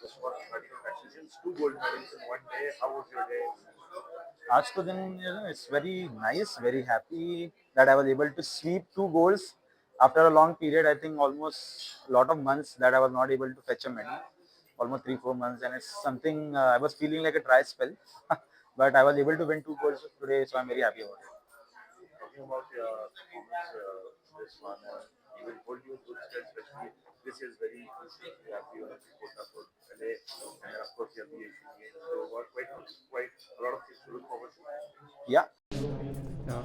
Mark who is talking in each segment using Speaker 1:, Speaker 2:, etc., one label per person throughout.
Speaker 1: Congratulations, two gold medals in one day. How was your day?
Speaker 2: आज तो दिन it's very nice, very happy that I was able to sweep two goals after a long period. I think almost a lot of months that I was not able to fetch a medal, almost 3-4 months, and it's something I was feeling like a dry spell. But I was able to win two goals today, so I'm very happy about it.
Speaker 1: Talking about your performance this one, you will hold you good stead, especially this is very crucial. You have the Olympic quota for LA, and of course you have the Asian Games. So what quite a lot of things to look forward to
Speaker 2: Yeah.
Speaker 3: Yeah.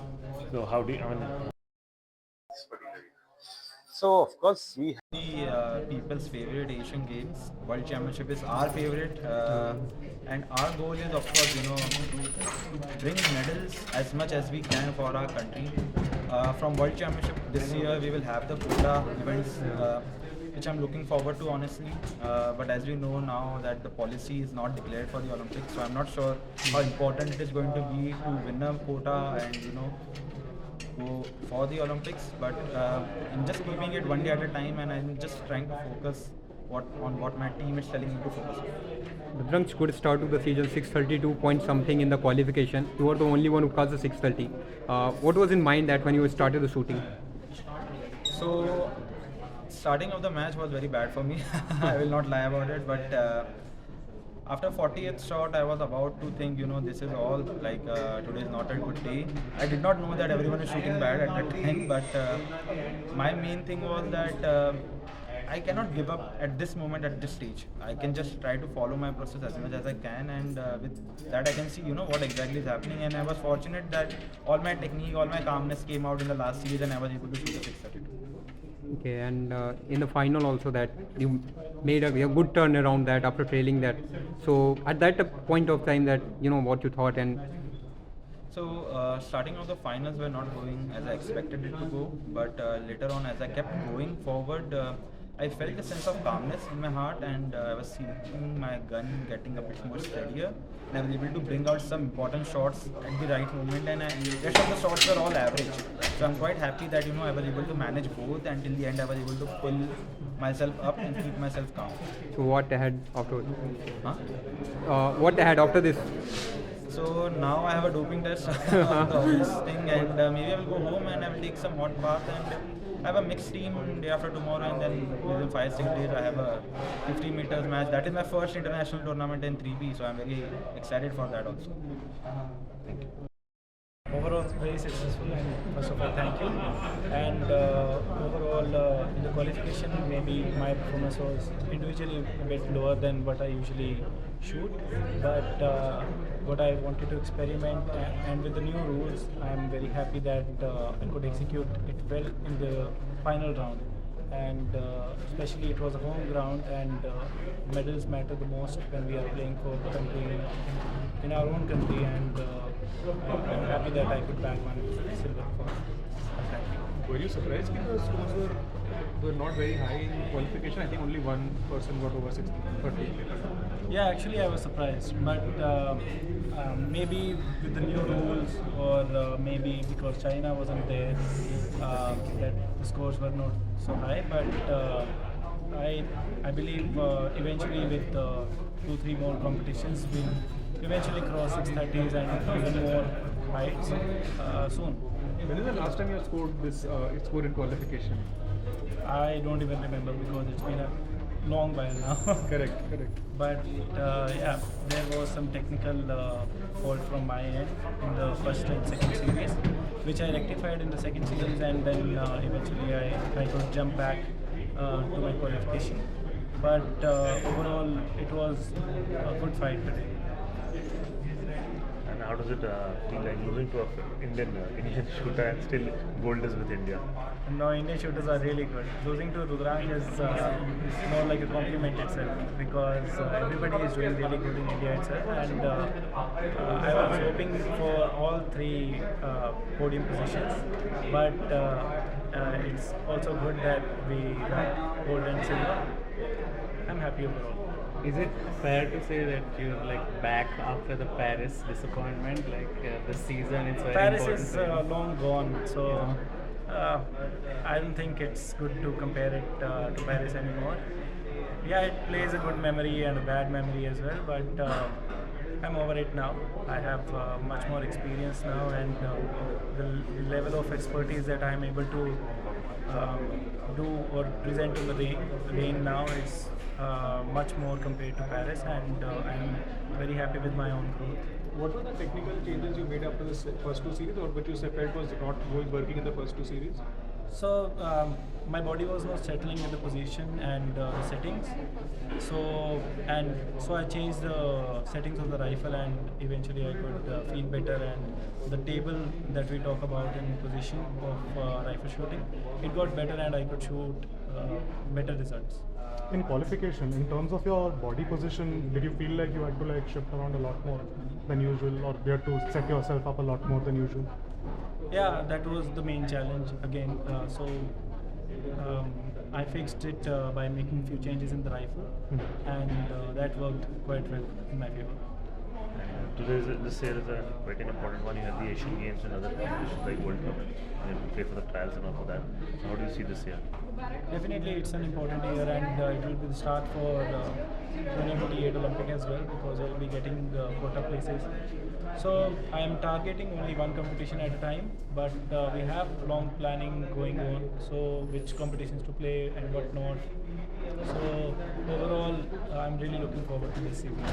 Speaker 4: So how do you, I mean,
Speaker 1: this particular year.
Speaker 2: So of course we
Speaker 3: The people's favorite Asian Games. World Championship is our favorite, and our goal is, of course, to bring medals as much as we can for our country. From World Championship this year, we will have the quota events, which I'm looking forward to, honestly. But as we know now that the policy is not declared for the Olympics, so I'm not sure how important it is going to be to win a quota and go for the Olympics, but I'm just keeping it one day at a time, and I'm just trying to focus on what my team is telling me to focus on.
Speaker 4: the Drunks could start to the season 6:32 point something in the qualification. You were the only one who caused the 6:30. What was in mind that when you started the shooting?
Speaker 3: So, starting of the match was very bad for me. I will not lie about it, but after 40th shot, I was about to think, this is all like today is not a good day. I did not know that everyone is shooting bad at that time, but my main thing was that I cannot give up at this moment at this stage. I can just try to follow my process as much as I can, and with that I can see, what exactly is happening. And I was fortunate that all my technique, all my calmness came out in the last series, and I was able to shoot a 632.
Speaker 4: Okay, and in the final also that you made a good turnaround that after trailing that. So at that point of time that what you thought and
Speaker 3: So, starting of the finals were not going as I expected it to go, but later on, as I kept going forward, I felt a sense of calmness in my heart, and I was seeing my gun getting a bit more steadier, and I was able to bring out some important shots at the right moment, and rest of the shots were all average. So I'm quite happy that I was able to manage both, and till the end I was able to pull myself up and keep myself calm.
Speaker 4: so what ahead after
Speaker 3: Huh?
Speaker 4: what ahead after this?
Speaker 3: So now I have a doping test on the office thing, and maybe I will go home and I will take some hot bath and I have a mixed team day after tomorrow, and then within 5-6 days I have a 50 meters match. That is my first international tournament in 3P, so I'm very excited for that also. Thank you.
Speaker 5: Overall, very successful, and first of all, thank you. And overall, in the qualification, maybe my performance was individually a bit lower than what I usually shoot. But what I wanted to experiment, and with the new rules, I am very happy that I could execute it well in the final round. And especially it was a home ground, and medals matter the most when we are playing for the country in our own country, and I'm happy that I could bag one silver for our country.
Speaker 6: Were you surprised because scores were not very high in qualification? I think only one person got over 30.
Speaker 5: Yeah, actually I was surprised, but maybe with the new rules, or maybe because China wasn't there, that the scores were not so high. But I believe eventually with 2-3 more competitions, we'll eventually cross 630s and even more heights soon.
Speaker 6: When is the last time you scored this score in qualification?
Speaker 5: I don't even remember because it's been a long while now.
Speaker 6: Correct.
Speaker 5: But yeah, there was some technical fault from my end in the first and second series, which I rectified in the second series, and then eventually I could jump back to my qualification. But overall, it was a good fight today.
Speaker 4: And how does it feel like losing to an Indian shooter and still gold is with India?
Speaker 5: No, Indian shooters are really good. Losing to Rudrang is more like a compliment itself, because everybody is doing really good in India itself, and I was hoping for all three podium positions, but it's also good that we got gold and silver. I'm happy overall.
Speaker 7: Is it fair to say that you're like back after the Paris disappointment? Like this season, it's very
Speaker 5: Paris
Speaker 7: important
Speaker 5: is
Speaker 7: for you.
Speaker 5: long gone, so I don't think it's good to compare it to Paris anymore. Yeah, it plays a good memory and a bad memory as well, but I'm over it now. I have much more experience now, and the level of expertise that I'm able to do or present in the lane now is much more compared to Paris, and I'm very happy with my own growth.
Speaker 6: What were the technical changes you made after the first two series, or which you felt was not working in the first two series?
Speaker 5: So my body was not settling in the position and the settings. So I changed the settings of the rifle, and eventually I could feel better. And the table that we talk about in position of rifle shooting, it got better, and I could shoot better results.
Speaker 8: In qualification, in terms of your body position, did you feel like you had to like shift around a lot more than usual, or you had to set yourself up a lot more than usual?
Speaker 5: Yeah, that was the main challenge again. I fixed it by making few changes in the rifle, and that worked quite well in my favor.
Speaker 9: This year is quite an important one. You have the Asian Games and other competitions like World Cup. You have to play for the trials and all for that. So how do you see this year?
Speaker 5: Definitely, it's an important year, and it will be the start for 2028 Olympic as well, because we'll be getting quota places. So I am targeting only one competition at a time, but we have long planning going on. So which competitions to play and what not. So overall, I'm really looking forward to this season.